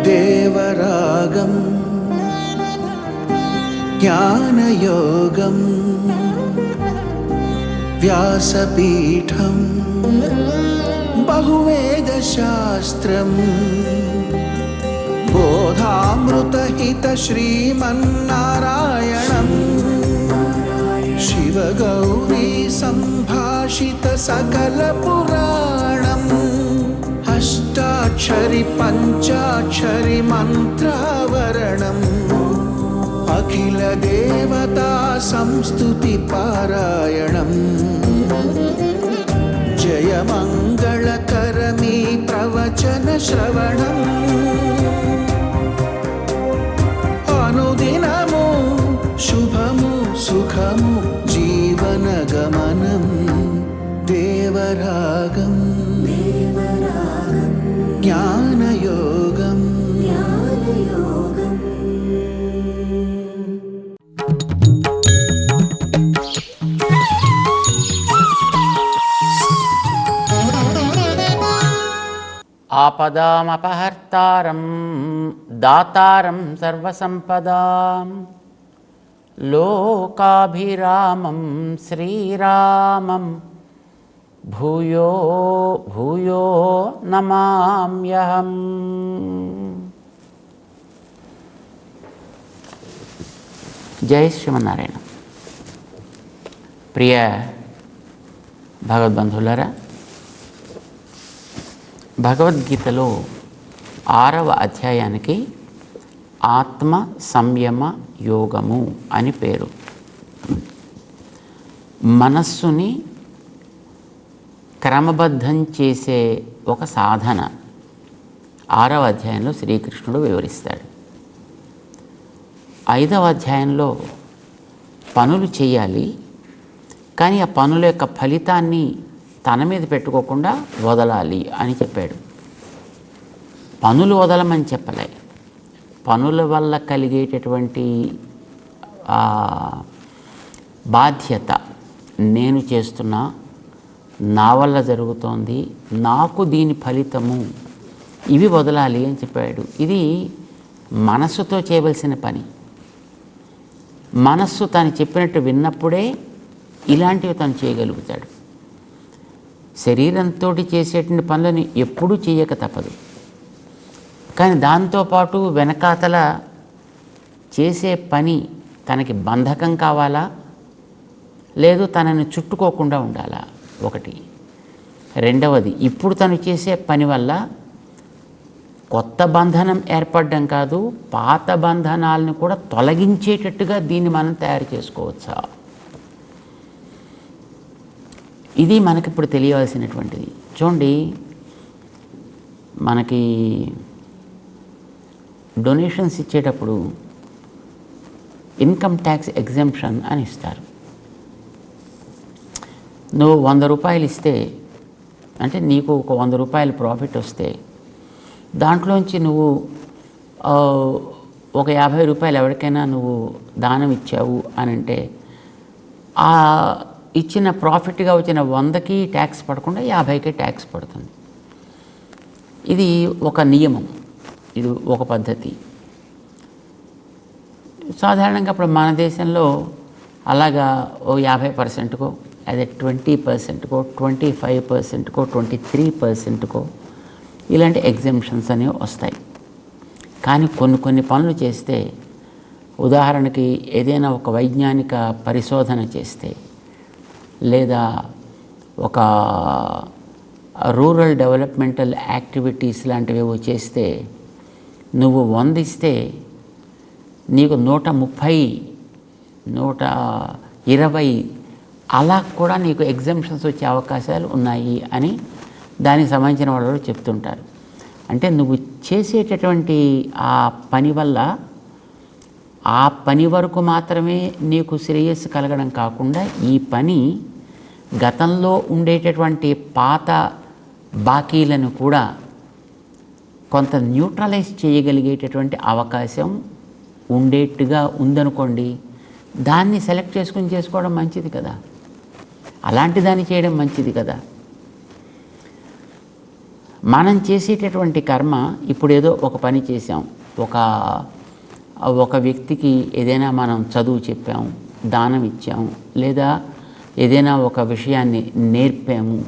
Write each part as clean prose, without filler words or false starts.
దేవరాగం జ్ఞానయోగం వ్యాసపీఠం బహువేదశాస్త్రం బోధామృతహిత శ్రీమన్నారాయణం శివగౌరీ సంభాషిత సకల పురాణం అష్టాక్షరి పంచాక్షరి మంత్రావరణం అఖిల దేవతా సంస్తుతి పారాయణం జయమంగళకరమీ ప్రవచన శ్రవణం అనుదినము శుభము సుఖము జీవన గమనం దేవరాగం జ్ఞానయోగం ఆపదామపహర్తారం దాతారం సర్వసంపదాం లోకాభిరామం శ్రీరామం భూయో భూయో నమామ్యహం. జై శ్రీమన్నారాయణ. ప్రియ భగవద్బంధువులారా, భగవద్గీతలో 6వ అధ్యాయానికి ఆత్మ సంయమ యోగము అని పేరు. మనస్సుని క్రమబద్ధం చేసే ఒక సాధన 6వ అధ్యాయంలో శ్రీకృష్ణుడు వివరిస్తాడు. 5వ అధ్యాయంలో పనులు చేయాలి, కానీ ఆ పనుల యొక్క ఫలితాన్ని తన మీద పెట్టుకోకుండా వదలాలి అని చెప్పాడు. పనులు వదలమని చెప్పలే, పనుల వల్ల కలిగేటటువంటి బాధ్యత, నేను చేస్తున్నా, నా వల్ల జరుగుతోంది, నాకు దీని ఫలితము, ఇవి వదలాలి అని చెప్పాడు. ఇది మనస్సుతో చేయవలసిన పని. మనస్సు తను చెప్పినట్టు విన్నప్పుడే ఇలాంటివి తను చేయగలుగుతాడు. శరీరంతో చేసేటువంటి పనులని ఎప్పుడూ చేయక తప్పదు. కానీ దాంతోపాటు వెనకాతల చేసే పని తనకి బంధకం కావాలా, లేదు తనని చుట్టుకోకుండా ఉండాలా, ఒకటి. రెండవది, ఇప్పుడు తను చేసే పని వల్ల కొత్త బంధనం ఏర్పడడం కాదు, పాత బంధనాలను కూడా తొలగించేటట్టుగా దీన్ని మనం తయారు చేసుకోవచ్చా, ఇది మనకి ఇప్పుడు తెలియవలసినటువంటిది. చూడండి, మనకి డొనేషన్స్ ఇచ్చేటప్పుడు ఇన్కమ్ ట్యాక్స్ ఎగ్జెంప్షన్ అని ఇస్తారు. నువ్వు 100 రూపాయలు ఇస్తే, అంటే నీకు ఒక 100 రూపాయలు ప్రాఫిట్ వస్తే, దాంట్లోంచి నువ్వు ఒక 50 రూపాయలు ఎవరికైనా నువ్వు దానం ఇచ్చావు అని అంటే, ఆ ఇచ్చిన ప్రాఫిట్గా వచ్చిన 100కి ట్యాక్స్ పడకుండా 50కే ట్యాక్స్ పడుతుంది. ఇది ఒక నియమం, ఇది ఒక పద్ధతి. సాధారణంగా ఇప్పుడు మన దేశంలో అలాగా ఓ 50%కో, అదే 20%కో, 25%కో, 23%కో ఇలాంటి ఎగ్జెంప్షన్స్ అనేవి వస్తాయి. కానీ కొన్ని పనులు చేస్తే, ఉదాహరణకి ఏదైనా ఒక వైజ్ఞానిక పరిశోధన చేస్తే, లేదా ఒక రూరల్ డెవలప్మెంటల్ యాక్టివిటీస్ లాంటివి చేస్తే, నువ్వు 100 ఇస్తే నీకు 130, 120 అలా కూడా నీకు ఎగ్జామ్షన్స్ వచ్చే అవకాశాలు ఉన్నాయి అని దానికి సంబంధించిన వాళ్ళు చెప్తుంటారు. అంటే నువ్వు చేసేటటువంటి ఆ పని వల్ల ఆ పని వరకు మాత్రమే నీకు శ్రేయస్సు కలగడం కాకుండా, ఈ పని గతంలో ఉండేటటువంటి పాత బాకీలను కూడా కొంత న్యూట్రలైజ్ చేయగలిగేటటువంటి అవకాశం ఉండేట్టుగా ఉందనుకోండి, దాన్ని సెలెక్ట్ చేసుకోవడం మంచిది కదా, అలాంటి దాన్ని చేయడం మంచిది కదా. మనం చేసేటటువంటి కర్మ ఇప్పుడేదో ఒక పని చేసాం, ఒక వ్యక్తికి ఏదైనా మనం చదువు చెప్పాం, దానం ఇచ్చాం, లేదా ఏదైనా ఒక విషయాన్ని నేర్పాము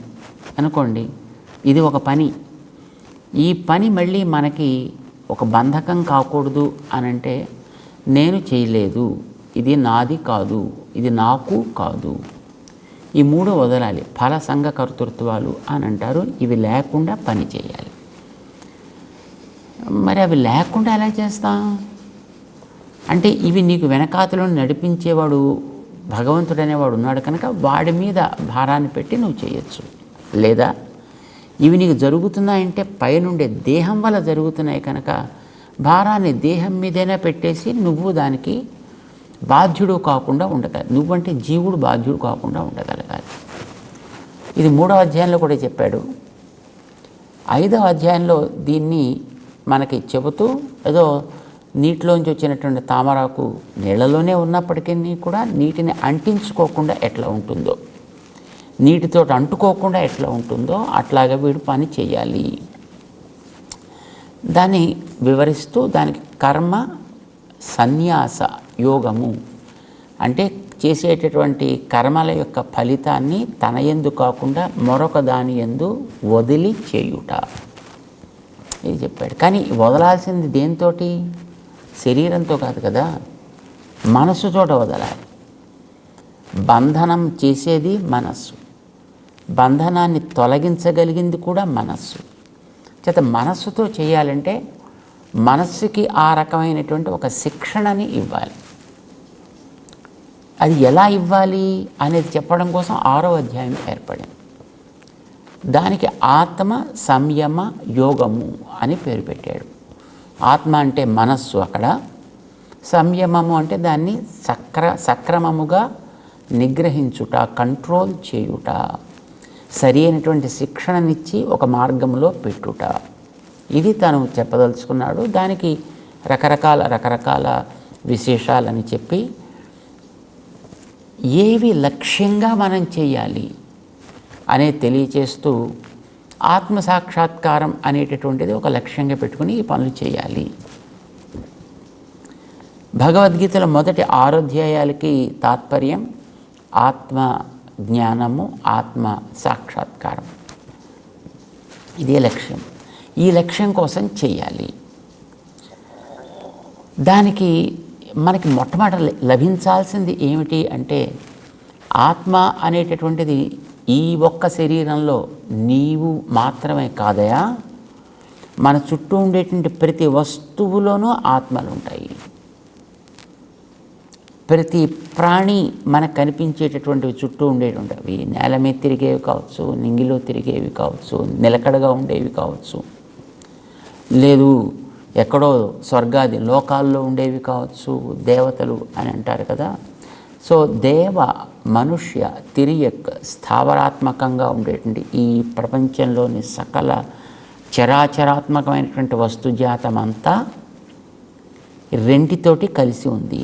అనుకోండి, ఇది ఒక పని. ఈ పని మళ్ళీ మనకి ఒక బంధకం కాకూడదు అనంటే, నేను చేయలేదు, ఇది నాది కాదు, ఇది నాకు కాదు, ఈ మూడు వదలాలి. ఫల సంఘ కర్తృత్వాలు అని అంటారు. ఇవి లేకుండా పని చేయాలి. మరి అవి లేకుండా ఎలా చేస్తాం అంటే, ఇవి నీకు వెనకాతలో నడిపించేవాడు భగవంతుడు అనేవాడు ఉన్నాడు కనుక వాడి మీద భారాన్ని పెట్టి నువ్వు చేయొచ్చు. లేదా ఇవి నీకు జరుగుతున్నాయంటే పైనుండే దేహం వల్ల జరుగుతున్నాయి కనుక భారాన్ని దేహం మీదైనా పెట్టేసి నువ్వు దానికి బాధ్యుడు కాకుండా ఉండగలగాలి. నువ్వంటే జీవుడు బాధ్యుడు కాకుండా ఉండగలగాలి. ఇది 3వ అధ్యాయంలో కూడా చెప్పాడు. 5వ అధ్యాయంలో దీన్ని మనకి చెబుతూ, ఏదో నీటిలోంచి వచ్చినటువంటి తామరాకు నీళ్ళలోనే ఉన్నప్పటికీ కూడా నీటిని అంటించుకోకుండా ఎట్లా ఉంటుందో, నీటితో అంటుకోకుండా ఎట్లా ఉంటుందో అట్లాగా వీడు పని చేయాలి. దాన్ని వివరిస్తూ దానికి కర్మ సన్యాస యోగము అంటే చేసేటటువంటి కర్మల యొక్క ఫలితాన్ని తన యందు కాకుండా మరొక దాని యందు వదిలి చేయుట, ఇది చెప్పాడు. కానీ వదలాల్సింది దేంతోటి? శరీరంతో కాదు కదా, మనస్సుతోట వదలాలి. బంధనం చేసేది మనస్సు, బంధనాన్ని తొలగించగలిగింది కూడా మనస్సు. చేత మనస్సుతో చేయాలంటే మనస్సుకి ఆ రకమైనటువంటి ఒక శిక్షణని ఇవ్వాలి. అది ఎలా ఇవ్వాలి అనేది చెప్పడం కోసం 6వ అధ్యాయం ఏర్పడింది. దానికి ఆత్మ సంయమ యోగము అని పేరు పెట్టాడు. ఆత్మ అంటే మనస్సు, అక్కడ సంయమము అంటే దాన్ని సక్రమముగా నిగ్రహించుట, కంట్రోల్ చేయుట, సరి అయినటువంటి శిక్షణనిచ్చి ఒక మార్గంలో పెట్టుట, ఇది తను చెప్పదలుచుకున్నాడు. దానికి రకరకాల విశేషాలని చెప్పి ఏవి లక్ష్యంగా మనం చేయాలి అనేది తెలియచేస్తూ ఆత్మసాక్షాత్కారం అనేటటువంటిది ఒక లక్ష్యంగా పెట్టుకుని ఈ పనులు చేయాలి. భగవద్గీతలో మొదటి 6 అధ్యాయాలకి తాత్పర్యం ఆత్మ జ్ఞానము, ఆత్మ సాక్షాత్కారం, ఇదే లక్ష్యం. ఈ లక్ష్యం కోసం చేయాలి. దానికి మనకి మొట్టమొదట లభించాల్సింది ఏమిటి అంటే, ఆత్మ అనేటటువంటిది ఈ ఒక్క శరీరంలో నీవు మాత్రమే కాదయా, మన చుట్టూ ఉండేటువంటి ప్రతి వస్తువులోనూ ఆత్మలు ఉంటాయి. ప్రతి ప్రాణి మనకు కనిపించేటటువంటివి చుట్టూ ఉండేటువంటివి నేల మీద తిరిగేవి కావచ్చు, నింగిలో తిరిగేవి కావచ్చు, నిలకడగా ఉండేవి కావచ్చు, లేదు ఎక్కడో స్వర్గాది లోకాల్లో ఉండేవి కావచ్చు, దేవతలు అని అంటారు కదా. సో దేవ మనుష్య తిరియక్ స్థావరాత్మకంగా ఉండేటువంటి ఈ ప్రపంచంలోని సకల చరాచరాత్మకమైనటువంటి వస్తుజాతమంతా రెంటితోటి కలిసి ఉంది.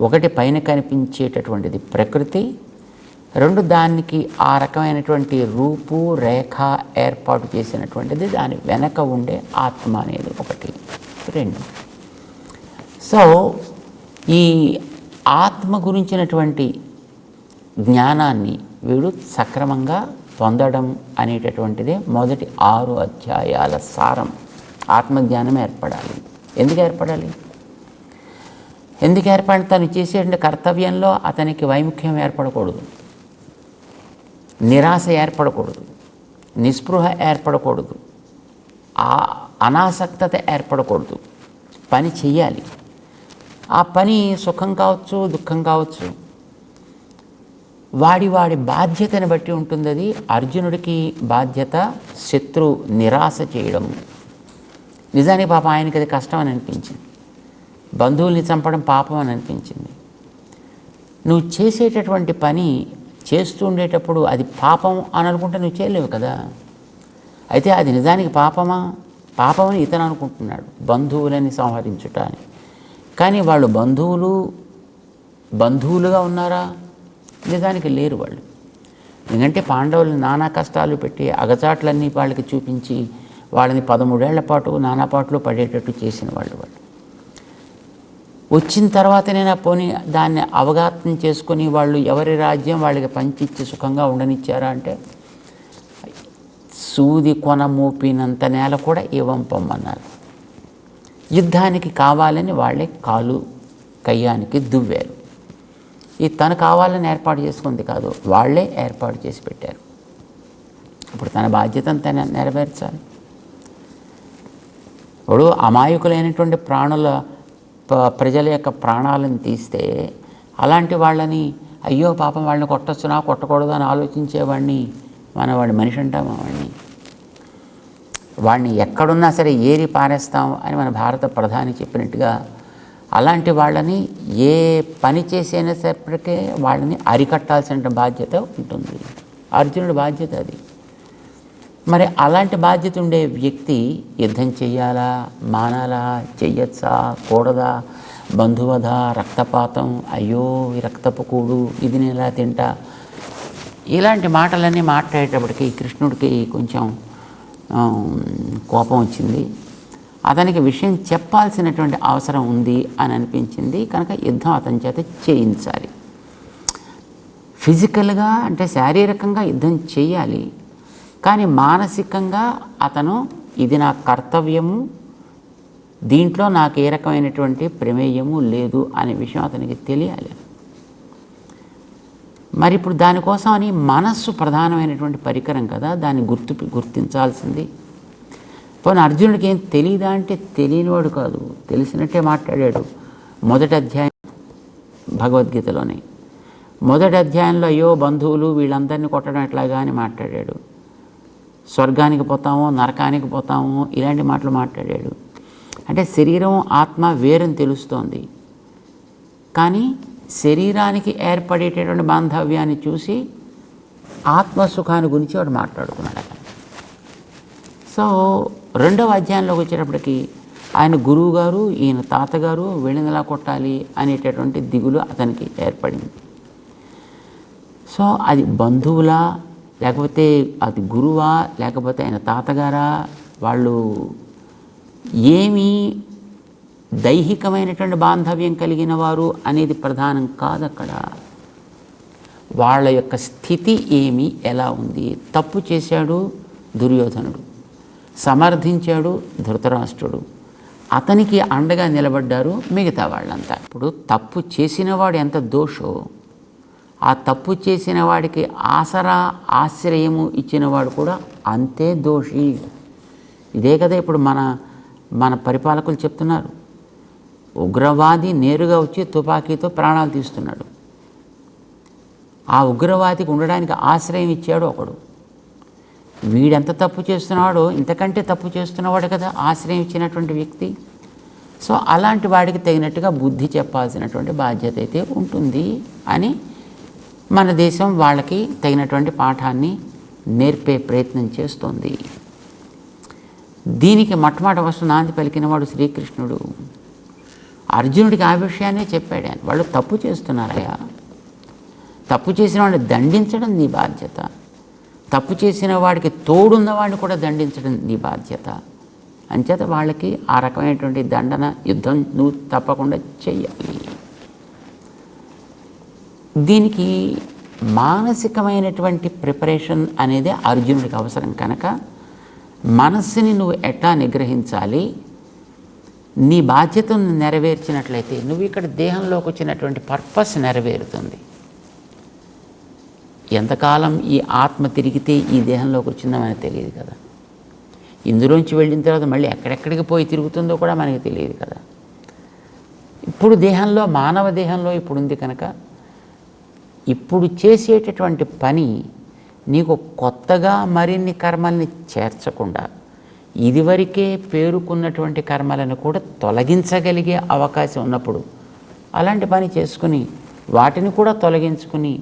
ఒకటి పైన కనిపించేటటువంటిది ప్రకృతి, 2 దానికి ఆ రకమైనటువంటి రూపు రేఖ ఏర్పాటు చేసినటువంటిది దాని వెనక ఉండే ఆత్మ అనేది 1, 2. సో ఈ ఆత్మ గురించినటువంటి జ్ఞానాన్ని వీడు సక్రమంగా పొందడం అనేటటువంటిదే మొదటి 6 అధ్యాయాల సారం. ఆత్మజ్ఞానం ఏర్పడాలి. ఎందుకు ఏర్పడాలి? ఎందుకు ఏర్పడి తను చేసేటువంటి కర్తవ్యంలో అతనికి వైముఖ్యం ఏర్పడకూడదు, నిరాశ ఏర్పడకూడదు, నిస్పృహ ఏర్పడకూడదు, అనాసక్తత ఏర్పడకూడదు. పని చెయ్యాలి. ఆ పని సుఖం కావచ్చు, దుఃఖం కావచ్చు, వాడి బాధ్యతను బట్టి ఉంటుంది. అది అర్జునుడికి బాధ్యత శత్రు నిరాశ చేయడం. నిజానికి పాపం ఆయనకి అది కష్టం అని అనిపించింది, బంధువుల్ని చంపడం పాపం అని అనిపించింది. నువ్వు చేసేటటువంటి పని చేస్తూ ఉండేటప్పుడు అది పాపం అని అనుకుంటే నువ్వు చేయలేవు కదా. అయితే అది నిజానికి పాపమా? పాపమని ఇతను అనుకుంటున్నాడు, బంధువులని సంహరించుట అని. కానీ వాళ్ళు బంధువులుగా ఉన్నారా? నిజానికి లేరు. వాళ్ళు ఎందుకంటే పాండవులు నానా కష్టాలు పెట్టి అగచాట్లన్నీ వాళ్ళకి చూపించి వాళ్ళని 13 ఏళ్ల పాటు నానా పాటలు పడేటట్టు చేసిన వాళ్ళు. వచ్చిన తర్వాతనైనా పోనీ దాన్ని అవగాహన చేసుకొని వాళ్ళు ఎవరి రాజ్యం వాళ్ళకి పంచిచ్చి సుఖంగా ఉండనిచ్చారా అంటే సూది కొన మోపినంత నేల కూడా ఇవ్వంపమ్మన్నారు. యుద్ధానికి కావాలని వాళ్ళే కాలు కయ్యానికి దువ్వారు. తను కావాలని ఏర్పాటు చేసుకుంది కాదు, వాళ్ళే ఏర్పాటు చేసి పెట్టారు. ఇప్పుడు తన బాధ్యతను తను నెరవేర్చాలి. ఇప్పుడు అమాయకులైనటువంటి ప్రజల యొక్క ప్రాణాలను తీస్తే అలాంటి వాళ్ళని అయ్యో పాపం వాళ్ళని కొట్టొచ్చునా కొట్టకూడదు అని ఆలోచించేవాడిని వాడి మనిషి అంటామా వాడిని ఎక్కడున్నా సరే ఏరి పారేస్తాం అని మన భారత ప్రధాని చెప్పినట్టుగా అలాంటి వాళ్ళని ఏ పని చేసైనా సరిపడికే వాళ్ళని అరికట్టాల్సిన బాధ్యత ఉంటుంది. అర్జునుడి బాధ్యత అది. మరి అలాంటి బాధ్యత ఉండే వ్యక్తి యుద్ధం చెయ్యాలా, మానాలా, చెయ్యొచ్చా, కూడదా, బంధువధ, రక్తపాతం, అయ్యో ఈ రక్తపు కూడు, ఇది నేను ఎలా తింటా, ఇలాంటి మాటలన్నీ మాట్లాడేటప్పటికి కృష్ణుడికి కొంచెం కోపం వచ్చింది. అతనికి విషయం చెప్పాల్సినటువంటి అవసరం ఉంది అని అనిపించింది. కనుక యుద్ధం అతని చేత చేయించాలి. ఫిజికల్గా అంటే శారీరకంగా యుద్ధం చేయాలి, కానీ మానసికంగా అతను ఇది నా కర్తవ్యము, దీంట్లో నాకు ఏ రకమైనటువంటి ప్రమేయము లేదు అనే విషయం అతనికి తెలియాలి. మరి ఇప్పుడు దానికోసం అని మనస్సు ప్రధానమైనటువంటి పరికరం కదా, దాన్ని గుర్తించాల్సింది. పోనీ అర్జునుడికి ఏం తెలియదా అంటే తెలియనివాడు కాదు, తెలిసినట్టే మాట్లాడాడు. మొదటి అధ్యాయం భగవద్గీతలోనే మొదటి అధ్యాయంలో అయ్యో బంధువులు వీళ్ళందరినీ కొట్టడం ఎట్లాగా అని మాట్లాడాడు. స్వర్గానికి పోతామో నరకానికి పోతామో ఇలాంటి మాటలు మాట్లాడాడు. అంటే శరీరం ఆత్మ వేరని తెలుస్తోంది, కానీ శరీరానికి ఏర్పడేటటువంటి బాంధవ్యాన్ని చూసి ఆత్మసుఖాన్ని గురించి వాడు మాట్లాడుకున్నాడు అక్కడ. సో రెండవ అధ్యాయంలోకి వచ్చేటప్పటికి ఆయన గురువు గారు, ఈయన తాతగారు వీళ్ళని ఎలా కొట్టాలి అనేటటువంటి దిగులు అతనికి ఏర్పడింది. సో అది బంధువులా, లేకపోతే అది గురువా, లేకపోతే ఆయన తాతగారా, వాళ్ళు ఏమీ దైహికమైనటువంటి బాంధవ్యం కలిగిన వారు అనేది ప్రధానం కాదు అక్కడ. వాళ్ళ యొక్క స్థితి ఏమి, ఎలా ఉంది. తప్పు చేశాడు దుర్యోధనుడు, సమర్థించాడు ధృతరాష్ట్రుడు, అతనికి అండగా నిలబడ్డారు మిగతా వాళ్ళంతా. ఇప్పుడు తప్పు చేసినవాడు ఎంత దోషో, ఆ తప్పు చేసిన వాడికి ఆసరా ఆశ్రయము ఇచ్చినవాడు కూడా అంతే దోషి. ఇదే కదా ఇప్పుడు మన పరిపాలకులు చెప్తున్నారు. ఉగ్రవాది నేరుగా వచ్చి తుపాకీతో ప్రాణాలు తీస్తున్నాడు, ఆ ఉగ్రవాదికి ఉండడానికి ఆశ్రయం ఇచ్చాడు ఒకడు. వీడెంత తప్పు చేస్తున్నాడో ఇంతకంటే తప్పు చేస్తున్నవాడు కదా ఆశ్రయం ఇచ్చినటువంటి వ్యక్తి. సో అలాంటి వాడికి తగినట్టుగా బుద్ధి చెప్పాల్సినటువంటి బాధ్యత అయితే ఉంటుంది అని మన దేశం వాళ్ళకి తగినటువంటి పాఠాన్ని నేర్పే ప్రయత్నం చేస్తోంది. దీనికి మొట్టమొదటి వస్తు నాంది పలికినవాడు శ్రీకృష్ణుడు. అర్జునుడికి ఆ విషయాన్నే చెప్పాడు ఆయన. వాళ్ళు తప్పు చేస్తున్నారయ్యా, తప్పు చేసిన వాడిని దండించడం నీ బాధ్యత, తప్పు చేసిన వాడికి తోడున్న వాడిని కూడా దండించడం నీ బాధ్యత. అంచేత వాళ్ళకి ఆ రకమైనటువంటి దండన యుద్ధం నువ్వు తప్పకుండా చెయ్యాలి. దీనికి మానసికమైనటువంటి ప్రిపరేషన్ అనేది అర్జునుడికి అవసరం. కనుక మనస్సుని నువ్వు ఎట్లా నిగ్రహించాలి, నీ బాధ్యతను నెరవేర్చినట్లయితే నువ్వు ఇక్కడ దేహంలోకి వచ్చినటువంటి పర్పస్ నెరవేరుతుంది. ఎంతకాలం ఈ ఆత్మ తిరిగితే ఈ దేహంలోకి వచ్చిందో మనకు తెలియదు కదా. ఇందులోంచి వెళ్ళిన తర్వాత మళ్ళీ ఎక్కడెక్కడికి పోయి తిరుగుతుందో కూడా మనకి తెలియదు కదా. ఇప్పుడు దేహంలో, మానవ దేహంలో ఇప్పుడు ఉంది కనుక ఇప్పుడు చేసేటటువంటి పని నీకు కొత్తగా మరిన్ని కర్మల్ని చేర్చకుండా ఇదివరకే పేరుకున్నటువంటి కర్మలను కూడా తొలగించగలిగే అవకాశం ఉన్నప్పుడు అలాంటి పని చేసుకుని వాటిని కూడా తొలగించుకుని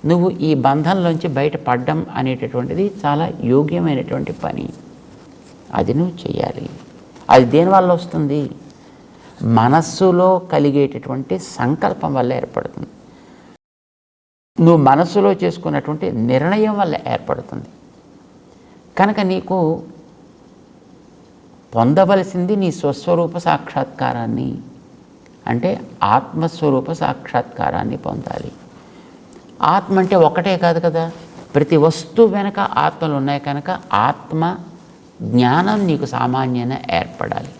నువ్వు ఈ బంధంలోంచి బయటపడడం అనేటటువంటిది చాలా యోగ్యమైనటువంటి పని. అది నువ్వు చేయాలి. అది దేనివల్ల వస్తుంది? మనస్సులో కలిగేటటువంటి సంకల్పం వల్ల ఏర్పడుతుంది. నువ్వు మనస్సులో చేసుకున్నటువంటి నిర్ణయం వల్ల ఏర్పడుతుంది. కనుక నీకు పొందవలసింది నీ స్వస్వరూప సాక్షాత్కారాన్ని, అంటే ఆత్మస్వరూప సాక్షాత్కారాన్ని పొందాలి. ఆత్మ అంటే ఒకటే కాదు కదా, ప్రతి వస్తువు వెనక ఆత్మలు ఉన్నాయి. కనుక ఆత్మ జ్ఞానం నీకు సామాన్యంగా ఏర్పడాలి.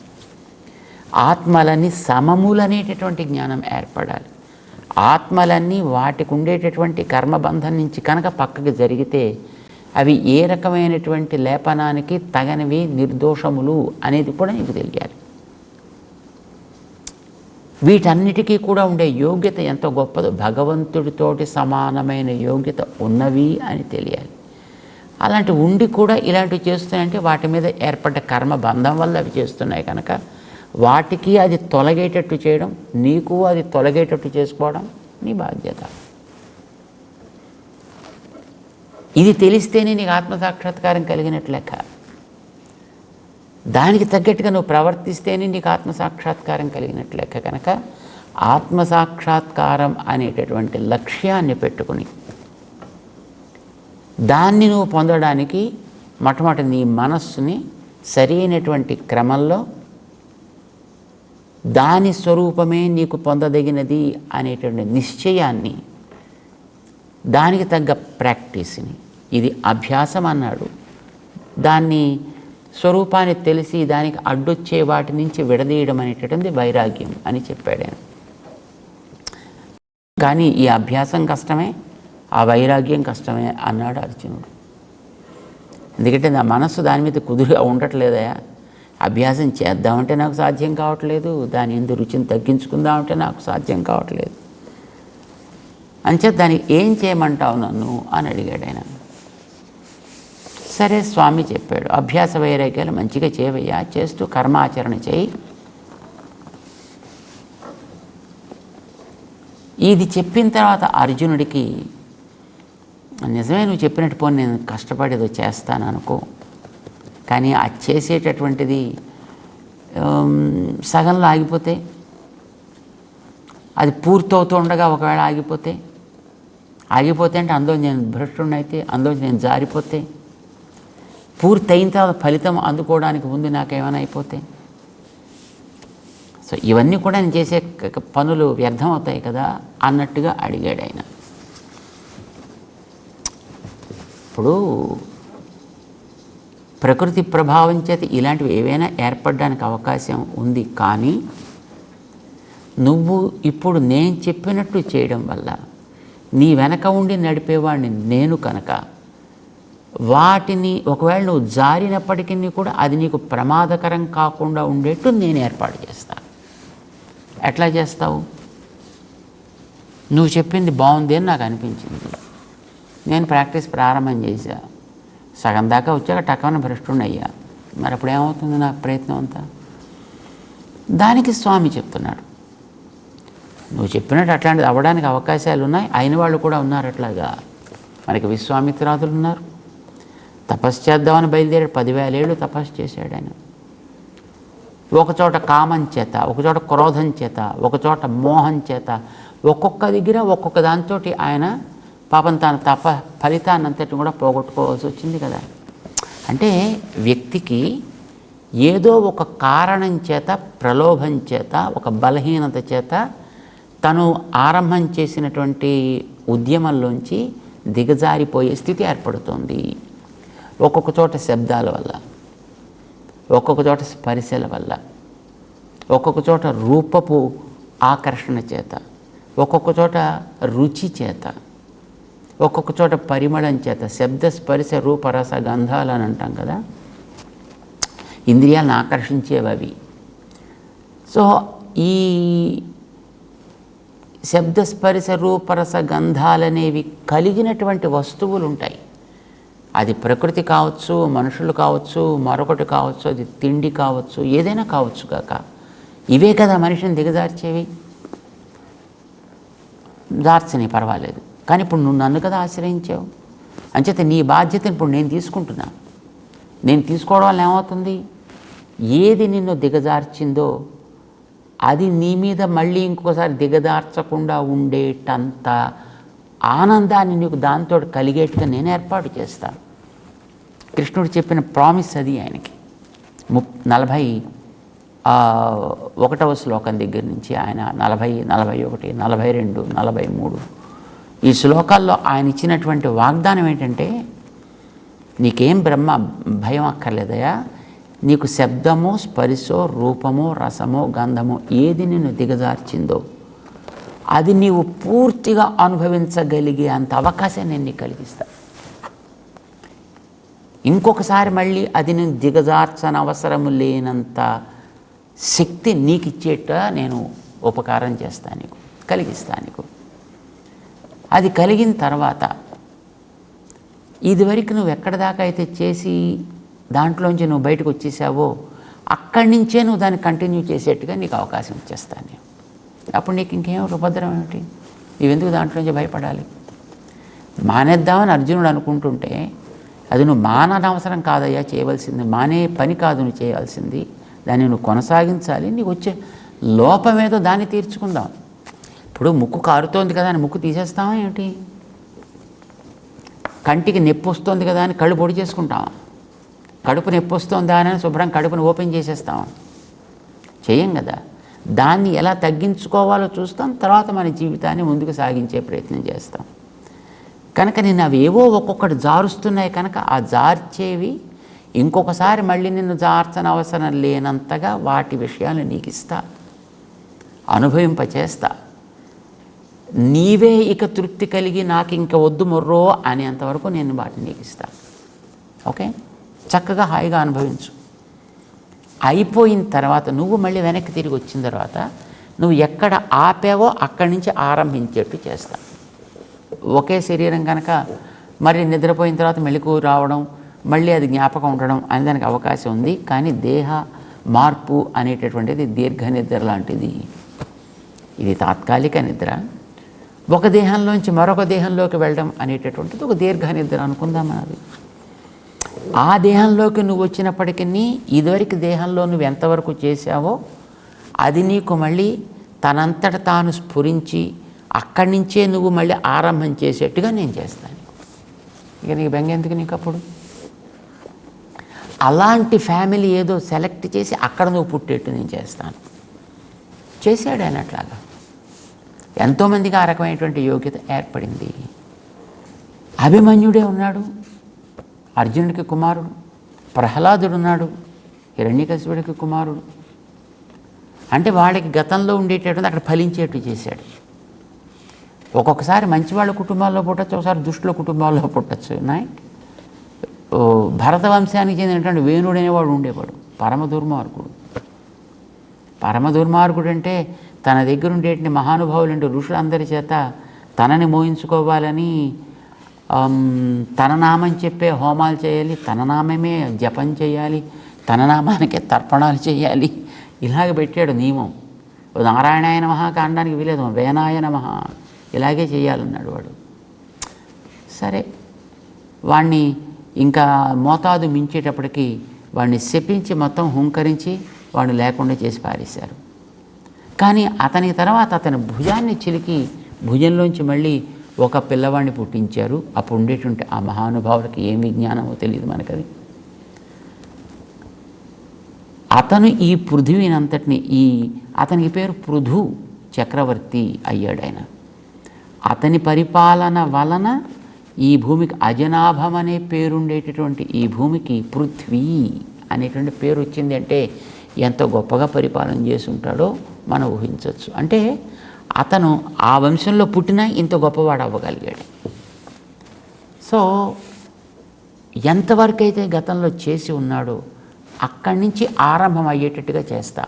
ఆత్మలన్నీ సమములనేటటువంటి జ్ఞానం ఏర్పడాలి. ఆత్మలన్నీ వాటికి ఉండేటటువంటి కర్మబంధం నుంచి కనుక పక్కకి జరిగితే అవి ఏ రకమైనటువంటి లేపనానికి తగనివి, నిర్దోషములు అనేది కూడా నీకు తెలియాలి. వీటన్నిటికీ కూడా ఉండే యోగ్యత ఎంత గొప్పదో, భగవంతుడితోటి సమానమైన యోగ్యత ఉన్నవి అని తెలియాలి. అలాంటి ఉండి కూడా ఇలాంటివి చేస్తున్నాయంటే వాటి మీద ఏర్పడ్డ కర్మ బంధం వల్ల అవి చేస్తున్నాయి. కనుక వాటికి అది తొలగేటట్టు చేయడం, నీకు అది తొలగేటట్టు చేసుకోవడం నీ బాధ్యత. ఇది తెలిస్తేనే నీకు ఆత్మసాక్షాత్కారం కలిగినట్లు లెక్క. దానికి తగ్గట్టుగా నువ్వు ప్రవర్తిస్తేనే నీకు ఆత్మసాక్షాత్కారం కలిగినట్లు లెక్క. కనుక ఆత్మసాక్షాత్కారం అనేటటువంటి లక్ష్యాన్ని పెట్టుకుని దాన్ని నువ్వు పొందడానికి మొట్టమొదటి నీ మనస్సుని సరైనటువంటి క్రమంలో దాని స్వరూపమే నీకు పొందదగినది అనేటువంటి నిశ్చయాన్ని, దానికి తగ్గ ప్రాక్టీస్ని, ఇది అభ్యాసం అన్నాడు. దాన్ని స్వరూపాన్ని తెలిసి దానికి అడ్డొచ్చే వాటి నుంచి విడదీయడం అనేటటువంటి వైరాగ్యం అని చెప్పాడు ఆయన. కానీ ఈ అభ్యాసం కష్టమే, ఆ వైరాగ్యం కష్టమే అన్నాడు అర్జునుడు. ఎందుకంటే నా మనస్సు దాని మీద కుదురుగా ఉండట్లేదయా, అభ్యాసం చేద్దామంటే నాకు సాధ్యం కావట్లేదు, దాని ఎందు రుచిని తగ్గించుకుందామంటే నాకు సాధ్యం కావట్లేదు. అంచేత దానికి ఏం చేయమంటావు నన్ను అని అడిగాడు ఆయన. సరే స్వామి చెప్పాడు, అభ్యాస వైరాగ్యాలు మంచిగా చేయవయ్యా, చేస్తూ కర్మాచరణ చేయి. ఇది చెప్పిన తర్వాత అర్జునుడికి నిజమే నువ్వు చెప్పినట్టు పోనీ నేను కష్టపడి ఏదో చేస్తాను అనుకో, కానీ అది చేసేటటువంటిది సగంలో ఆగిపోతే, అది పూర్తవుతూ ఉండగా ఒకవేళ ఆగిపోతే అంటే అందులో నేను భ్రష్టుడినైతే, అందులో నేను జారిపోతే, పూర్తి అయిన తర్వాత ఫలితం అందుకోవడానికి ముందు నాకేమైనా అయిపోతే, సో ఇవన్నీ కూడా నేను చేసే పనులు వ్యర్థం అవుతాయి కదా అన్నట్టుగా అడిగాడు ఆయన. ఇప్పుడు ప్రకృతి ప్రభావం చేత ఇలాంటివి ఏవైనా ఏర్పడడానికి అవకాశం ఉంది. కానీ నువ్వు ఇప్పుడు నేను చెప్పినట్టు చేయడం వల్ల నీ వెనక ఉండి నడిపేవాడిని నేను కనుక, వాటిని ఒకవేళ నువ్వు జారినప్పటికీ కూడా అది నీకు ప్రమాదకరం కాకుండా ఉండేట్టు నేను ఏర్పాటు చేస్తాను. ఎట్లా చేస్తావు? నువ్వు చెప్పింది బాగుంది అని నాకు అనిపించింది, నేను ప్రాక్టీస్ ప్రారంభం చేశా, సగం దాకా వచ్చాక టక్కన భ్రష్టుని అయ్యా, మరి అప్పుడు ఏమవుతుంది నా ప్రయత్నం అంతా? దానికి స్వామి చెప్తున్నాడు, నువ్వు చెప్పినట్టు అట్లాంటిది అవ్వడానికి అవకాశాలు ఉన్నాయి, అయిన వాళ్ళు కూడా ఉన్నారు. అట్లాగా మనకి విశ్వామిత్రాదులు ఉన్నారు. తపస్సు చేద్దామని బయలుదేరాడు, 10,000 ఏళ్ళు తపస్సు చేశాడు ఆయన. ఒకచోట కామం చేత, ఒకచోట క్రోధం చేత, ఒకచోట మోహం చేత, ఒక్కొక్క దగ్గర ఒక్కొక్క దాంతో ఆయన పాపం తన ఫలితాన్నంతటిని కూడా పోగొట్టుకోవాల్సి వచ్చింది కదా. అంటే వ్యక్తికి ఏదో ఒక కారణం చేత, ప్రలోభం చేత, ఒక బలహీనత చేత తను ఆరంభం చేసినటువంటి ఉద్యమంలోంచి దిగజారిపోయే స్థితి ఏర్పడుతుంది. ఒక్కొక్క చోట శబ్దాల వల్ల, ఒక్కొక్క చోట స్పర్శల వల్ల, ఒక్కొక్క చోట రూపపు ఆకర్షణ చేత, ఒక్కొక్క చోట రుచి చేత, ఒక్కొక్క చోట పరిమళం చేత, శబ్ద స్పర్శ రూప రస గంధాలు అని అంటాం కదా, ఇంద్రియాలను ఆకర్షించేవి అవి. సో ఈ శబ్దస్పర్శ రూపరస గంధాలనేవి కలిగినటువంటి వస్తువులు ఉంటాయి. అది ప్రకృతి కావచ్చు, మనుషులు కావచ్చు, మరొకటి కావచ్చు, అది తిండి కావచ్చు, ఏదైనా కావచ్చు కాక, ఇవే కదా మనిషిని దిగజార్చేవి. జార్చని పర్వాలేదు, కానీ ఇప్పుడు నువ్వు నన్ను కదా ఆశ్రయించావు, అంచేత నీ బాధ్యతను ఇప్పుడు నేను తీసుకుంటున్నా. నేను తీసుకోవడం వల్ల ఏమవుతుంది? ఏది నిన్ను దిగజార్చిందో అది నీ మీద మళ్ళీ ఇంకోసారి దిగజార్చకుండా ఉండేటంత ఆనందాన్ని నీకు దాంతో కలిగేట్టుగా నేను ఏర్పాటు చేస్తాను. కృష్ణుడు చెప్పిన ప్రామిస్ అది ఆయనకి. 41వ శ్లోకం దగ్గర నుంచి ఆయన 40, 41, 42, 43 ఈ శ్లోకాల్లో ఆయన ఇచ్చినటువంటి వాగ్దానం ఏంటంటే, నీకేం భయం అక్కర్లేదయా, నీకు శబ్దమో స్పర్శో రూపమో రసమో గంధమో ఏది నిన్ను దిగజార్చిందో అది నీవు పూర్తిగా అనుభవించగలిగే అంత అవకాశం నేను నీకు కలిగిస్తాను. ఇంకొకసారి మళ్ళీ అది నేను దిగజార్చనవసరము లేనంత శక్తి నీకు ఇచ్చేట నేను ఉపకారం చేస్తాను, నీకు కలిగిస్తాను. నీకు అది కలిగిన తర్వాత ఇదివరకు నువ్వు ఎక్కడి దాకా అయితే చేసి దాంట్లోంచి నువ్వు బయటకు వచ్చేసావో అక్కడి నుంచే నువ్వు దాన్ని కంటిన్యూ చేసేట్టుగా నీకు అవకాశం ఇచ్చేస్తాను నేను. అప్పుడు నీకు ఇంకేం ఉపద్రవం ఏమిటి? నువ్వెందుకు దాంట్లోంచి భయపడాలి? మానేద్దామని అర్జునుడు అనుకుంటుంటే అది నువ్వు మాననవసరం కాదయ్యా చేయవలసింది, మానే పని కాదు నువ్వు చేయాల్సింది, దాన్ని నువ్వు కొనసాగించాలి. నీకు వచ్చే లోపమేదో దాన్ని తీర్చుకుందాం. ఇప్పుడు ముక్కు కారుతోంది కదా అని ముక్కు తీసేస్తావా ఏమిటి? కంటికి నొప్పి వస్తుంది కదా అని కళ్ళు పొడి చేసుకుంటావా? కడుపు నొప్పి వస్తుందా అని శుభ్రం కడుపుని ఓపెన్ చేసేస్తాం? చేయం కదా. దాన్ని ఎలా తగ్గించుకోవాలో చూస్తాం, తర్వాత మన జీవితాన్ని ముందుకు సాగించే ప్రయత్నం చేస్తాం. కనుక నిన్ను అవేవో ఒక్కొక్కటి జారుస్తున్నాయి కనుక ఆ జార్చేవి ఇంకొకసారి మళ్ళీ నిన్ను జార్చనవసరం లేనంతగా వాటి విషయాలు నీకు ఇస్తా, అనుభవింపచేస్తా. నీవే ఇక తృప్తి కలిగి నాకు ఇంక వద్దు మొర్రో అనేంతవరకు నేను వాటిని నీకు ఇస్తాను. ఓకే, చక్కగా హాయిగా అనుభవించు. అయిపోయిన తర్వాత నువ్వు మళ్ళీ వెనక్కి తిరిగి వచ్చిన తర్వాత నువ్వు ఎక్కడ ఆపావో అక్కడి నుంచి ఆరంభించేట్టు చేస్తా. ఒకే శరీరం కనుక మరి నిద్రపోయిన తర్వాత మెళుకు రావడం, మళ్ళీ అది జ్ఞాపకం ఉండడం అని దానికి అవకాశం ఉంది. కానీ దేహ మార్పు అనేటటువంటిది దీర్ఘ నిద్ర లాంటిది. ఇది తాత్కాలిక నిద్ర. ఒక దేహంలోంచి మరొక దేహంలోకి వెళ్ళడం అనేటటువంటిది ఒక దీర్ఘ నిద్ర అనుకుందాం. అది ఆ దేహంలోకి నువ్వు వచ్చినప్పటికీ ఇదివరకు దేహంలో నువ్వు ఎంతవరకు చేశావో అది నీకు మళ్ళీ తనంతట తాను స్ఫురించి అక్కడి నుంచే నువ్వు మళ్ళీ ఆరంభం చేసేట్టుగా నేను చేస్తాను. ఇక నీకు బెంగ ఎందుకు నీకు? అప్పుడు అలాంటి ఫ్యామిలీ ఏదో సెలెక్ట్ చేసి అక్కడ నువ్వు పుట్టేట్టు నేను చేస్తాను. చేశాడు ఆయన అట్లాగా. ఎంతోమందికి ఆ రకమైనటువంటి యోగ్యత ఏర్పడింది. అభిమన్యుడే ఉన్నాడు, అర్జునుడికి కుమారుడు. ప్రహ్లాదుడు ఉన్నాడు, హిరణ్యకశిపుడికి కుమారుడు. అంటే వాళ్ళకి గతంలో ఉండేటటువంటి అక్కడ ఫలించేట్టు చేశాడు. ఒక్కొక్కసారి మంచి వాళ్ళ కుటుంబాల్లో పుట్టచ్చు, ఒకసారి దుష్టుల కుటుంబాల్లో పుట్టచ్చు. భరత వంశానికి చెందినటువంటి వేణుడు అనేవాడు ఉండేవాడు, పరమ దుర్మార్గుడు. పరమ దుర్మార్గుడు అంటే తన దగ్గర ఉండేటువంటి మహానుభావులు అంటే ఋషులందరి చేత తనని మోయించుకోవాలని తన నామం చెప్పే హోమాలు చేయాలి, తన నామమే జపం చేయాలి, తన నామానికే తర్పణాలు చేయాలి. ఇలాగ పెట్టాడు నియమం. నారాయణాయ నమః కాండానికి వీలేదు, వేనాయ నమః ఇలాగే చేయాలన్నాడు వాడు. సరే, వాణ్ణి ఇంకా మోతాదు మించేటప్పటికి వాడిని శపించి మొత్తం హుంకరించి వాడు లేకుండా చేసి పారేశారు. కానీ అతని తర్వాత అతని భుజాన్ని చిలికి భుజంలోంచి మళ్ళీ ఒక పిల్లవాడిని పుట్టించారు. అప్పుడు ఉండేటువంటి ఆ మహానుభావులకి ఏం విజ్ఞానమో తెలియదు మనకది. అతను ఈ పృథివీనంతటిని అతనికి పేరు పృథు చక్రవర్తి అయ్యాడు ఆయన. అతని పరిపాలన వలన ఈ భూమికి అజనాభం అనే పేరుండేటటువంటి ఈ భూమికి పృథ్వీ అనేటువంటి పేరు వచ్చింది. అంటే ఎంతో గొప్పగా పరిపాలన చేసి ఉంటాడో మనం ఊహించవచ్చు. అంటే అతను ఆ వంశంలో పుట్టినా ఇంత గొప్పవాడు అవ్వగలిగాడు. సో ఎంతవరకు అయితే గతంలో చేసి ఉన్నాడో అక్కడి నుంచి ఆరంభం అయ్యేటట్టుగా చేస్తా.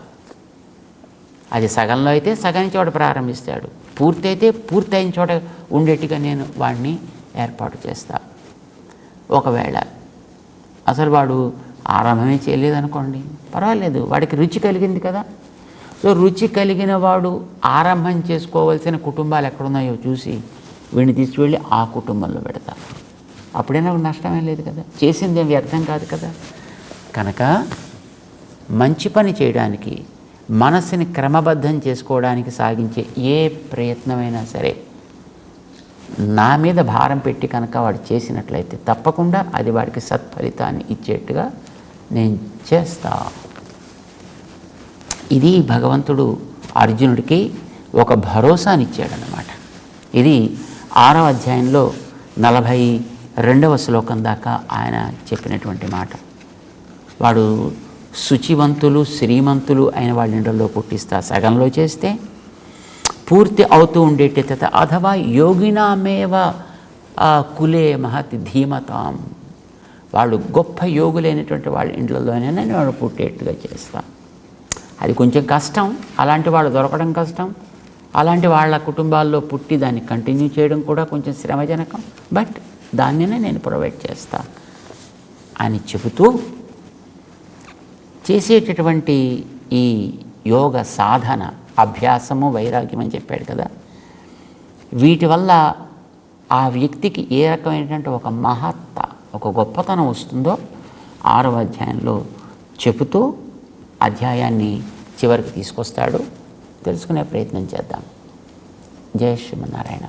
అది సగంలో అయితే సగం చోట ప్రారంభిస్తాడు, పూర్తి అయితే పూర్తి అయిన చోట ఉండేట్టుగా నేను వాడిని ఏర్పాటు చేస్తా. ఒకవేళ అసలు వాడు ఆరంభమే చేయలేదనుకోండి, పర్వాలేదు, వాడికి రుచి కలిగింది కదా. సో రుచి కలిగిన వాడు ఆరంభం చేసుకోవాల్సిన కుటుంబాలు ఎక్కడున్నాయో చూసి వీడిని తీసుకువెళ్ళి ఆ కుటుంబంలో పెడతా. అప్పుడైనా నష్టమే లేదు కదా, చేసిందేం వ్యర్థం కాదు కదా. కనుక మంచి పని చేయడానికి, మనస్సుని క్రమబద్ధం చేసుకోవడానికి సాగించే ఏ ప్రయత్నమైనా సరే నా మీద భారం పెట్టి కనుక వాడు చేసినట్లయితే తప్పకుండా అది వాడికి సత్ఫలితాన్ని ఇచ్చేట్టుగా నేను చేస్తా. ఇది భగవంతుడు అర్జునుడికి ఒక భరోసానిచ్చాడనమాట. ఇది 6వ అధ్యాయంలో 42వ శ్లోకం దాకా ఆయన చెప్పినటువంటి మాట. వాడు శుచివంతులు శ్రీమంతులు అయిన వాళ్ళ ఇండ్లలో పుట్టిస్తా, సగంలో చేస్తే పూర్తి అవుతూ ఉండేటి తత అథవా యోగినామేవ కులే మహతి ధీమతాం, వాళ్ళు గొప్ప యోగులైనటువంటి వాళ్ళ ఇండ్లలోనే నేను వాడు పుట్టేట్టుగా చేస్తాను. అది కొంచెం కష్టం, అలాంటి వాళ్ళు దొరకడం కష్టం, అలాంటి వాళ్ళ కుటుంబాల్లో పుట్టి దాన్ని కంటిన్యూ చేయడం కూడా కొంచెం శ్రమజనకం, బట్ దాన్నే నేను ప్రొవైడ్ చేస్తా అని చెబుతూ చేసేటటువంటి ఈ యోగ సాధన, అభ్యాసము, వైరాగ్యం అని చెప్పాడు కదా, వీటి వల్ల ఆ వ్యక్తికి ఏ రకమైనటువంటి ఒక మహత్త, ఒక గొప్పతనం వస్తుందో 6వ అధ్యాయంలో చెబుతూ అధ్యాయాన్ని చివరికి తీసుకొస్తాడు. తెలుసుకునే ప్రయత్నం చేద్దాం. జై శ్రీమన్నారాయణ.